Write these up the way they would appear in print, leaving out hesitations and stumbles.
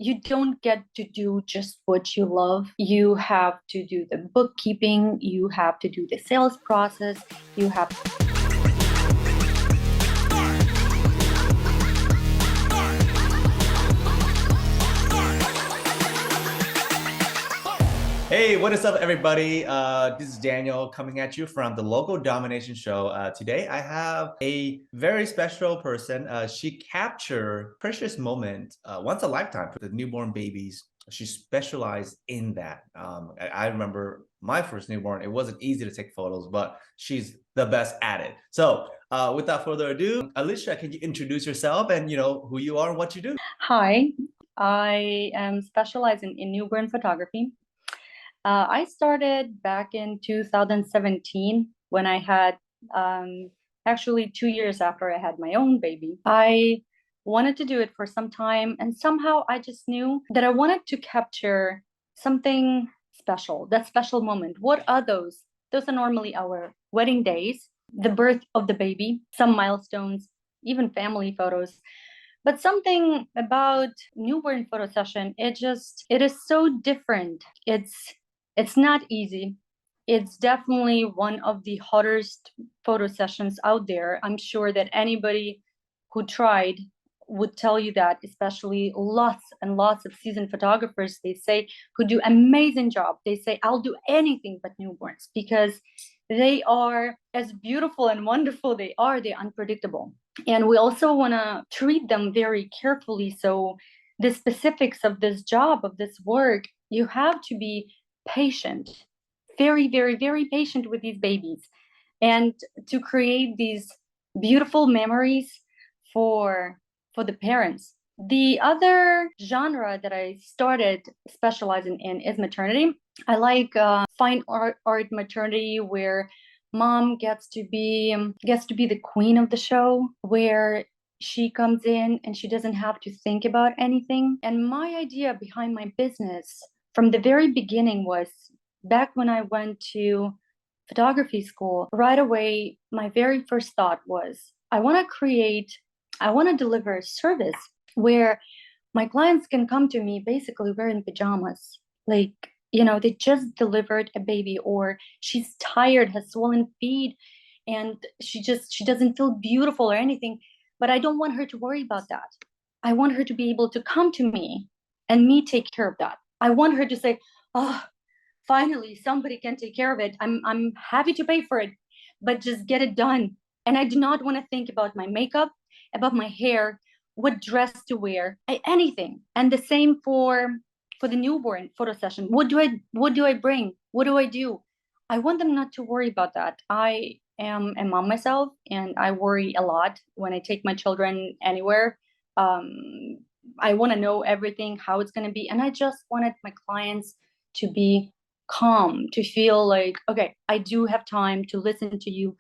you don't get to do just what you love. You have to do the bookkeeping, you have to do the sales process, you have. Hey, what is up, everybody? This is Daniel coming at you from the Local Domination Show. Today, I have a very special person. She captured precious moment once a lifetime for the newborn babies. She specialized in that. I remember my first newborn. It wasn't easy to take photos, but she's the best at it. So, without further ado, Alicia, can you introduce yourself and who you are and what you do? Hi, I am specializing in newborn photography. I started back in 2017 when I had actually 2 years after I had my own baby. I wanted to do it for some time, and somehow I just knew that I wanted to capture something special, that special moment. What are those? Those are normally our wedding days, the birth of the baby, some milestones, even family photos. But something about newborn photo session, it is so different. It's not easy. It's definitely one of the hottest photo sessions out there. I'm sure that anybody who tried would tell you that, especially lots and lots of seasoned photographers, they say, who do amazing job. They say, I'll do anything but newborns because they are as beautiful and wonderful they're unpredictable. And we also want to treat them very carefully. So the specifics of this job, of this work, you have to be patient, very, very, very patient with these babies, and to create these beautiful memories for the parents. The other genre that I started specializing in is maternity. I like fine art maternity where mom gets to be the queen of the show, where she comes in and she doesn't have to think about anything. And my idea behind my business from the very beginning was back when I went to photography school, right away, my very first thought was I want to deliver a service where my clients can come to me basically wearing pajamas. Like, they just delivered a baby, or she's tired, has swollen feet, and she doesn't feel beautiful or anything. But I don't want her to worry about that. I want her to be able to come to me and me take care of that. I want her to say, oh, finally somebody can take care of it. I'm happy to pay for it, but just get it done. And I do not want to think about my makeup, about my hair, what dress to wear, anything. And the same for the newborn photo session. What do I bring? What do I do? I want them not to worry about that. I am a mom myself, and I worry a lot when I take my children anywhere. I want to know everything, how it's going to be. And I just wanted my clients to be calm, to feel like, okay, I do have time to listen to you.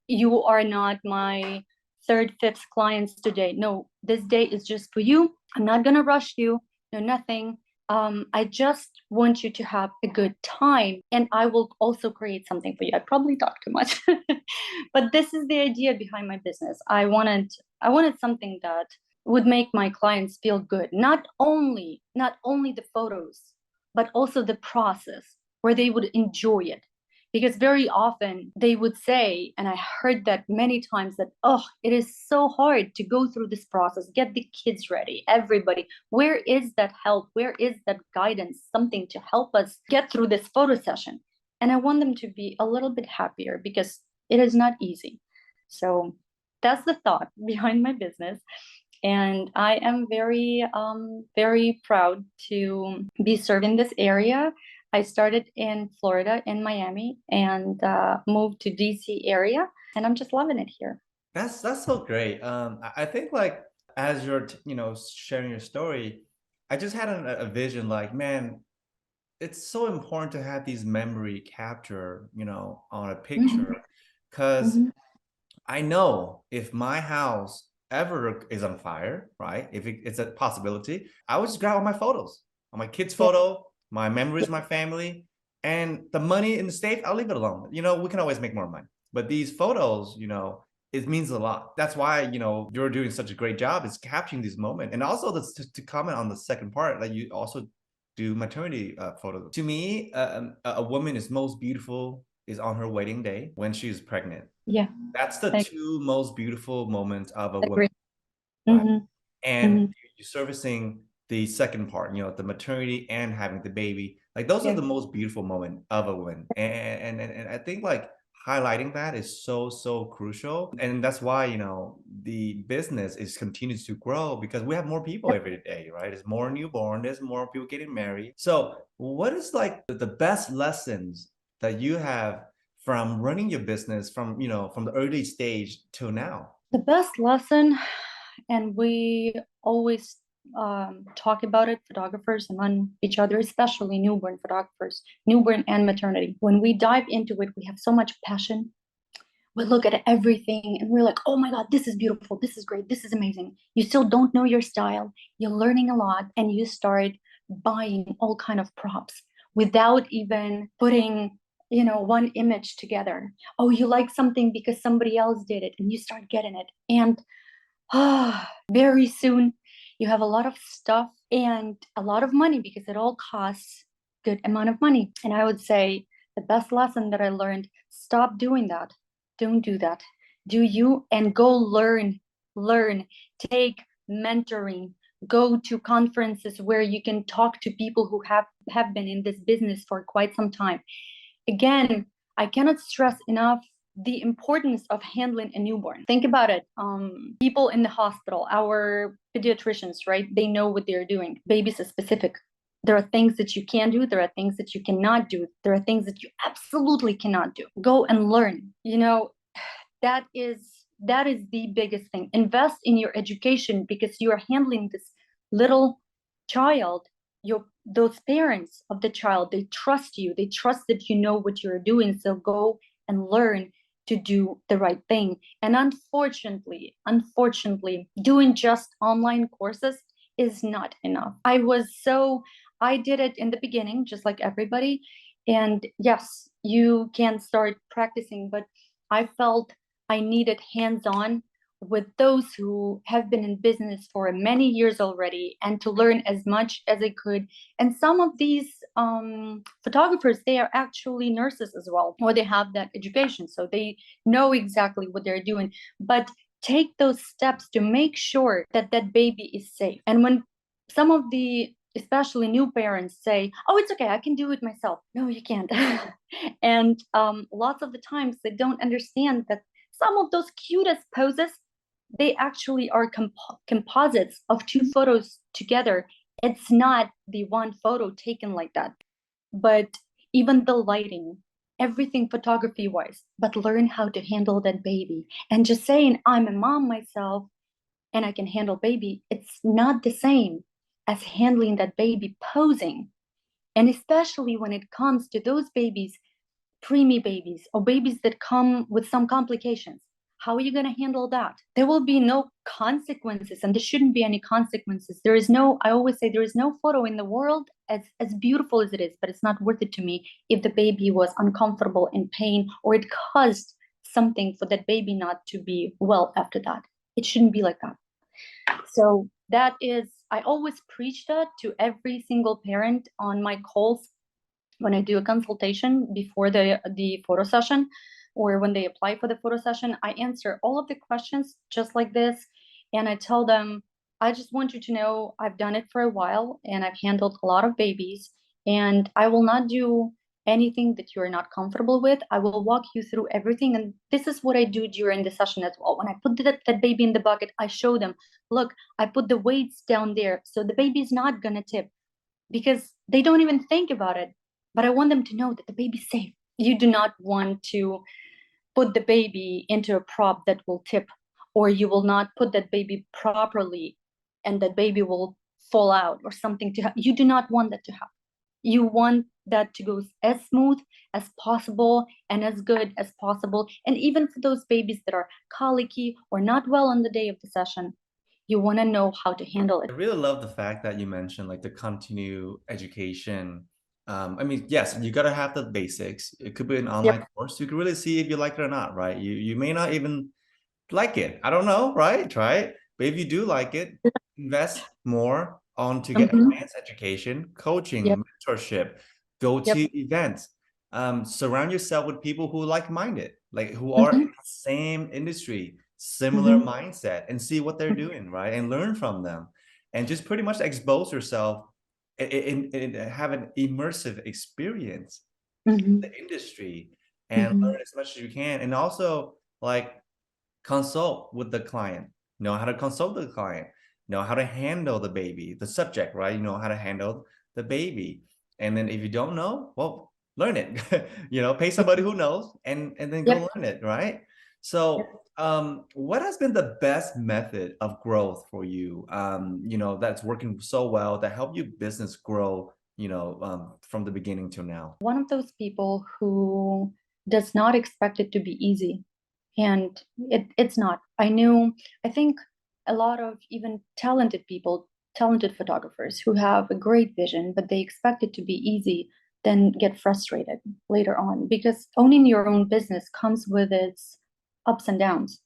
You are not my third, fifth clients today. No, this day is just for you. I'm not going to rush you. No, nothing. I just want you to have a good time, and I will also create something for you. I probably talk too much, but this is the idea behind my business. I wanted something that would make my clients feel good. Not only the photos, but also the process where they would enjoy it. Because very often they would say, and I heard that many times, that, oh, it is so hard to go through this process, get the kids ready, everybody. Where is that help? Where is that guidance? Something to help us get through this photo session. And I want them to be a little bit happier because it is not easy. So that's the thought behind my business. And I am very, very proud to be serving this area. I started in Florida, in Miami, and moved to DC area, and I'm just loving it here. That's so great. I think like as you're sharing your story, I just had a vision like, man, it's so important to have these memory capture, on a Mhm, picture, because mhm. I know if my house ever is on fire, right? If it's a possibility, I would just grab all my photos, on my kids' Yeah, photo, my memories, yeah, my family, and the money in the safe, I'll leave it alone. We can always make more money. But these photos, it means a lot. That's why, you know, you're doing such a great job is capturing this moment. And also to comment on the second part, that you also do maternity photos. To me, a woman is most beautiful is on her wedding day when she's pregnant. Yeah, That's the I two most beautiful moments of a woman, agree. right? Hmm. And Hmm. you're servicing the second part, you know, the maternity and having the baby. Like those are Yeah. the most beautiful moment of a woman. And I think like highlighting that is so crucial. And that's why, you know, the business is continues to grow because we have more people Yep. every day, right? There's more newborn, there's more people getting married. So what is like the best lessons that you have from running your business from, you know, from the early stage till now? The best lesson, and we always talk about it, photographers among each other, especially newborn photographers, newborn and maternity. When we dive into it, we have so much passion. We look at everything and we're like, oh my God, this is beautiful. This is great. This is amazing. You still don't know your style. You're learning a lot and you start buying all kind of props without even putting, one image together. Oh, you like something because somebody else did it and you start getting it. And very soon you have a lot of stuff and a lot of money because it all costs good amount of money. And I would say the best lesson that I learned, stop doing that. Don't do that. Do you and go learn, take mentoring, go to conferences where you can talk to people who have been in this business for quite some time. Again, I cannot stress enough the importance of handling a newborn. Think about it. People in the hospital, our pediatricians, right? They know what they're doing. Babies are specific. There are things that you can do. There are things that you cannot do. There are things that you absolutely cannot do. Go and learn. That is the biggest thing. Invest in your education because you are handling this little child. Those parents of the child, they trust you. They trust that you know what you're doing. So go and learn to do the right thing. And unfortunately, doing just online courses is not enough. I did it in the beginning, just like everybody. And yes, you can start practicing, but I felt I needed hands-on with those who have been in business for many years already and to learn as much as I could. And some of these photographers, they are actually nurses as well, or they have that education. So they know exactly what they're doing. But take those steps to make sure that that baby is safe. And when some of the especially new parents say, oh, it's okay, I can do it myself. No, you can't. And lots of the times they don't understand that some of those cutest poses, they actually are composites of two photos together. It's not the one photo taken like that, but even the lighting, everything photography wise, but learn how to handle that baby. And just saying, I'm a mom myself and I can handle baby, it's not the same as handling that baby posing. And especially when it comes to those babies, preemie babies or babies that come with some complications. How are you going to handle that? There will be no consequences, and there shouldn't be any consequences. There is no, I always say, there is no photo in the world as beautiful as it is, but it's not worth it to me if the baby was uncomfortable, in pain, or it caused something for that baby not to be well after that. It shouldn't be like that. So that is, I always preach that to every single parent on my calls when I do a consultation before the photo session, or when they apply for the photo session. I answer all of the questions just like this, and I tell them, I just want you to know I've done it for a while and I've handled a lot of babies, and I will not do anything that you're not comfortable with. I will walk you through everything, and this is what I do during the session as well. When I put that baby in the bucket, I show them, look, I put the weights down there so the baby's not gonna tip, because they don't even think about it. But I want them to know that the baby's safe. You do not want to put the baby into a prop that will tip, or you will not put that baby properly and that baby will fall out or something to happen. You do not want that to happen. You want that to go as smooth as possible and as good as possible. And even for those babies that are colicky or not well on the day of the session, you want to know how to handle it. I really love the fact that you mentioned like the continue education. I mean, yes, you gotta have the basics. It could be an online Yep. course. You can really see if you like it or not, right? You may not even like it. I don't know, right? Try it. But if you do like it, invest more on to get Mm-hmm. advanced education, Yep. coaching, mentorship, go Yep. to events. Surround yourself with people who like-minded, like who are in Mm-hmm. the same industry, similar Mm-hmm. mindset, and see what they're doing, right? And learn from them. And just pretty much expose yourself and have an immersive experience Mm-hmm. the industry and Mm-hmm. learn as much as you can. And also like consult with the client, know how to consult the client, know how to handle the baby, the subject, right? You know how to handle the baby. And then if you don't know, well, learn it. Pay somebody who knows and then go Yep. learn it, right? Yep. So what has been the best method of growth for you? That's working so well that help your business grow, from the beginning to now. One of those people who does not expect it to be easy. And it's not. I think a lot of even talented people, talented photographers who have a great vision, but they expect it to be easy, then get frustrated later on because owning your own business comes with its ups and downs.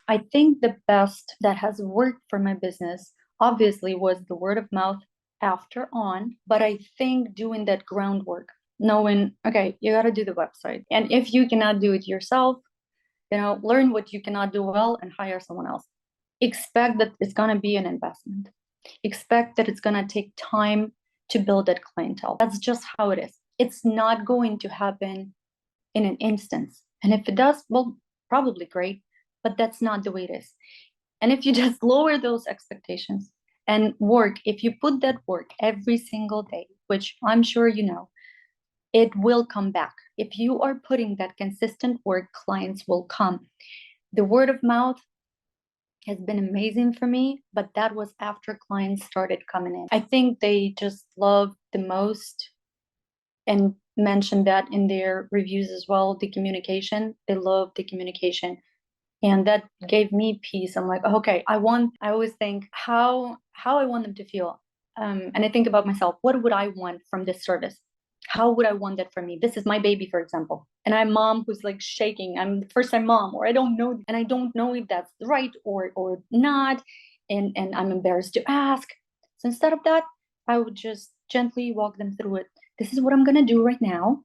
I think the best that has worked for my business obviously was the word of mouth after on, but I think doing that groundwork, knowing, okay, you got to do the website. And if you cannot do it yourself, learn what you cannot do well and hire someone else. Expect that it's going to be an investment. Expect that it's going to take time to build that clientele. That's just how it is. It's not going to happen in an instance. And if it does, well, probably great, but that's not the way it is. And if you just lower those expectations and work, if you put that work every single day, which I'm sure you know, it will come back. If you are putting that consistent work, clients will come. The word of mouth has been amazing for me, but that was after clients started coming in. I think they just love the most and mentioned that in their reviews as well, the communication. They love the communication. And that gave me peace. I'm like, okay, I always think how I want them to feel. And I think about myself, what would I want from this service? How would I want that for me? This is my baby, for example. And I'm mom who's like shaking. I'm the first time mom, or I don't know, and I don't know if that's right or not. And I'm embarrassed to ask. So instead of that, I would just gently walk them through it. This is what I'm gonna do right now,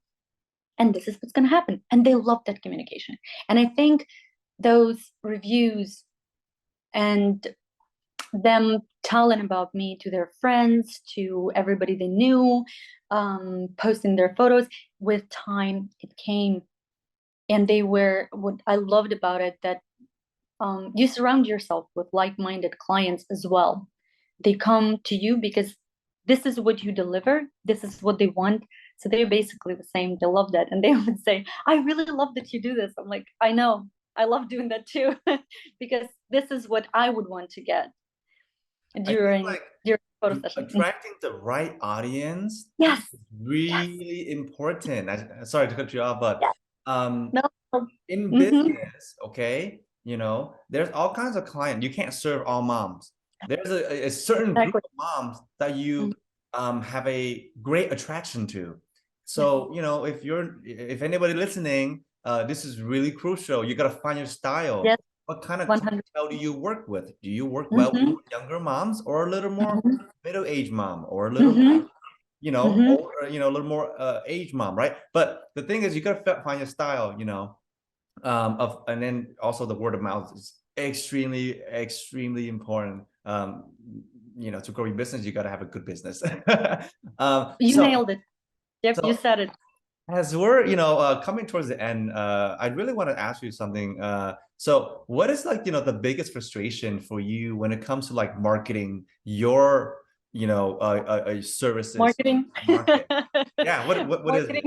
and this is what's gonna happen. And they love that communication. And I think those reviews and them telling about me to their friends, to everybody they knew, posting their photos, with time it came. And they were, what I loved about it, that you surround yourself with like-minded clients as well. They come to you because this is what you deliver, this is what they want. So they're basically the same. They love that, and they would say, I really love that you do this. I'm like, I know, I love doing that too. Because this is what I would want to get I think during like photo session. attracting the right audience Yes. is Yes. really important. Sorry to cut you off, but Yes. um, No. in Mm-hmm. business, okay, there's all kinds of clients. You can't serve all moms. There's a certain group Exactly. of moms that you Mhm. have a great attraction to. Yes. So, if anybody listening, this is really crucial. You gotta find your style. Yes. What kind of 100. clientele do you work with? Do you work well with Mm-hmm. younger moms or a little more Mm-hmm. middle-aged mom or a little Mm-hmm. Mm-hmm. older, a little more age mom, right? But the thing is, you gotta find your style, and then also the word of mouth is extremely, extremely important. To grow your business, you gotta have a good business. You So, nailed it. Yep, you so said it. as we're coming towards the end, I really want to ask you something. So what is like the biggest frustration for you when it comes to like marketing your services Marketing. market? Yeah, what is it?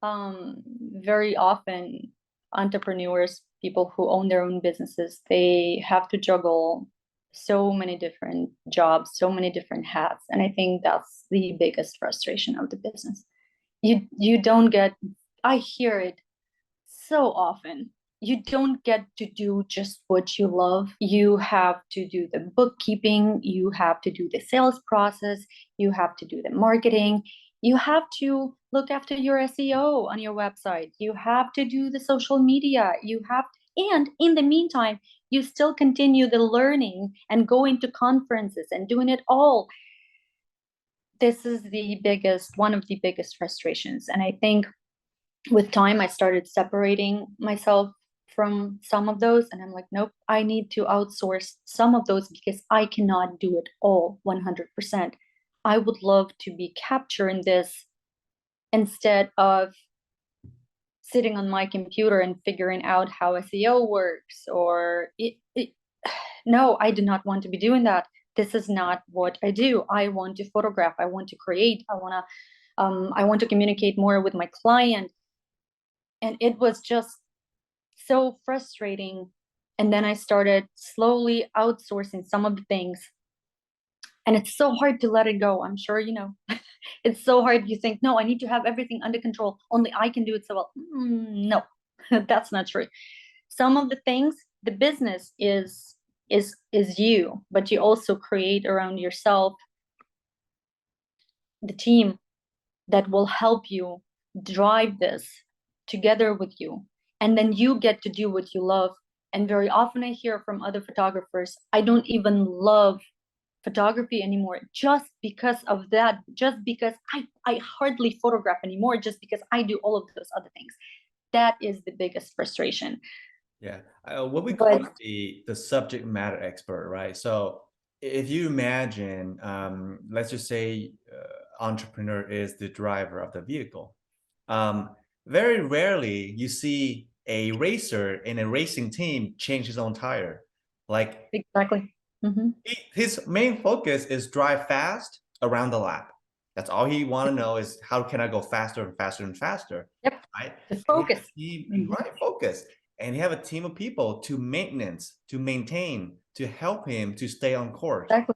Marketing. Very often entrepreneurs, people who own their own businesses, they have to juggle so many different jobs, so many different hats. And I think that's the biggest frustration of the business. You don't get, I hear it so often. You don't get to do just what you love. You have to do the bookkeeping, you have to do the sales process, you have to do the marketing, you have to look after your SEO on your website, you have to do the social media, And in the meantime, you still continue the learning and going to conferences and doing it all. This is one of the biggest frustrations. And I think with time, I started separating myself from some of those. And I'm like, nope, I need to outsource some of those because I cannot do it all 100%. I would love to be capturing this instead of sitting on my computer and figuring out how SEO works no, I do not want to be doing that. This is not what I do. I want to photograph. I want to create. I want to communicate more with my client. And it was just so frustrating. And then I started slowly outsourcing some of the things. And it's so hard to let it go. I'm sure you know. It's so hard. You think, no, I need to have everything under control. Only I can do it so well. No, that's not true. Some of the things, the business is you, but you also create around yourself the team that will help you drive this together with you. And then you get to do what you love. And very often I hear from other photographers, I don't even love photography anymore just because of that, just because I hardly photograph anymore, just because I do all of those other things. That is the biggest frustration. Yeah, what we call But the subject matter expert, right? So if you imagine, let's just say, entrepreneur is the driver of the vehicle. Um, Very rarely you see a racer in a racing team change his own tire. Like exactly. Hmm. his main focus is drive fast around the lap. That's all he want to know is how can I go faster and faster and faster, Yep. right? The And he have focus. a team, Mhm. right? Focus, and he have a team of people to maintenance, to maintain, to help him to stay on course. Exactly.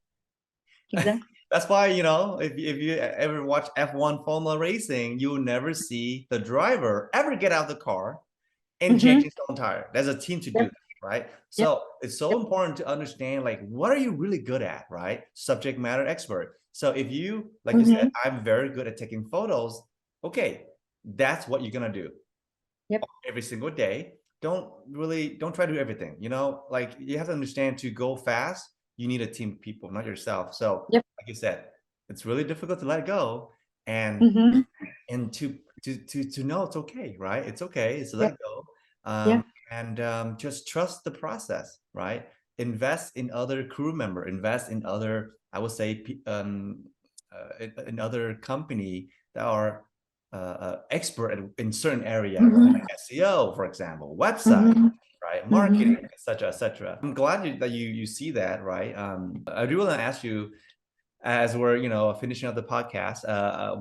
Exactly. That's why, you know, if you ever watch F1 Formula racing, you'll never see the driver ever get out of the car and change Hmm. his own tire. There's a team to do Yep. that, right? Yep. So it's so Yep. important to understand, like, what are you really good at, right? Subject matter expert. So if you, like you said, Hmm. I'm very good at taking photos, okay, that's what you're gonna do Yep. every single day. Don't try to do everything. You know, like you have to understand to go fast, you need a team of people, not yourself. So, Yep. like you said, it's really difficult to let go and Hmm. to know it's okay, right? It's okay. It's Yep. let go, Yeah. and just trust the process, right? Invest in other crew member, invest in other, I would say, in other company that are expert in certain area, right? Hmm. Like SEO, for example, website, Hmm. right? Hmm. Marketing, etc., etc. I'm glad that you see that, right? I do want to ask you, as we're finishing up the podcast,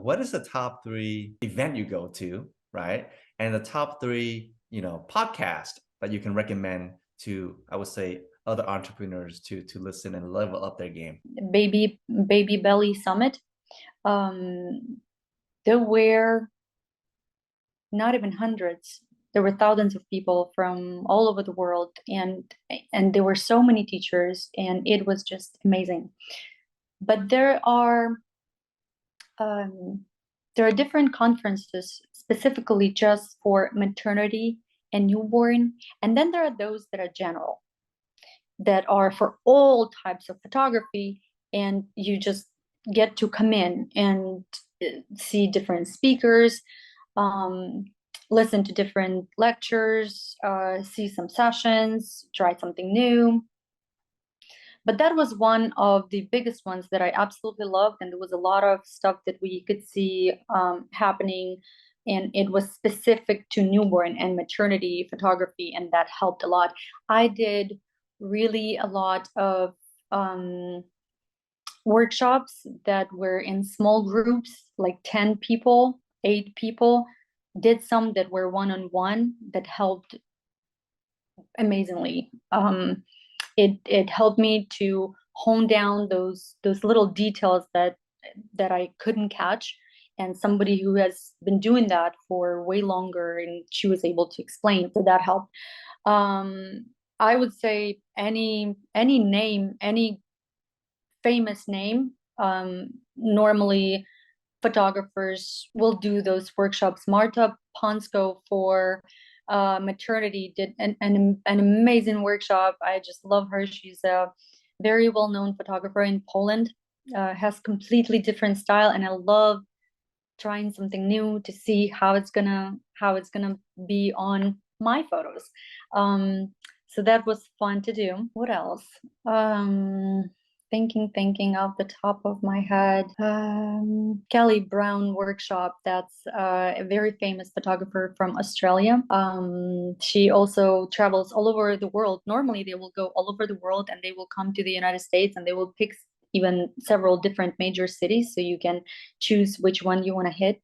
what is the top three event you go to, right? And the top three podcast that you can recommend to, I would say, other entrepreneurs to listen and level up their game. Baby Belly Summit. Um, there were not even hundreds. There were thousands of people from all over the world, and there were so many teachers, and it was just amazing. But um, there are different conferences specifically just for maternity and newborn, and then there are those that are general, that are for all types of photography, and you just get to come in and see different speakers, um, listen to different lectures, see some sessions, try something new. But that was one of the biggest ones that I absolutely loved, and there was a lot of stuff that we could see happening, and it was specific to newborn and maternity photography, and that helped a lot. I did really a lot of um, workshops that were in small groups, like 10 people, 8 people. Did some that were one-on-one that helped amazingly. It helped me to hone down those little details that I couldn't catch, and somebody who has been doing that for way longer, and she was able to explain, so that helped. I would say any name, any famous name. Normally photographers will do those workshops. Marta Ponsko for maternity did an amazing workshop. I just love her. She's a very well-known photographer in Poland, has completely different style, and I love trying something new to see how it's gonna be on my photos. So that was fun to do. What else? Thinking off the top of my head. Kelly Brown workshop. That's a very famous photographer from Australia. She also travels all over the world. Normally they will go all over the world and they will come to the United States and they will pick even several different major cities, so you can choose which one you want to hit.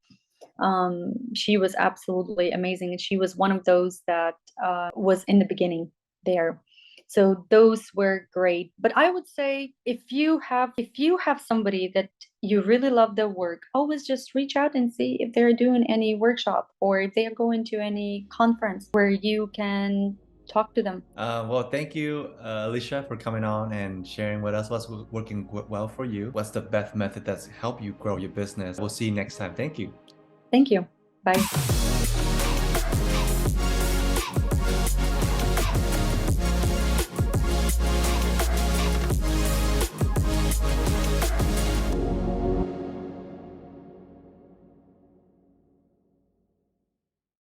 She was absolutely amazing, and she was one of those that was in the beginning there. So those were great. But I would say if you have somebody that you really love their work, always just reach out and see if they're doing any workshop or if they are going to any conference where you can talk to them. Well, thank you, Alicia, for coming on and sharing with us what's working well for you. What's the best method that's helped you grow your business? We'll see you next time. Thank you. Thank you. Bye.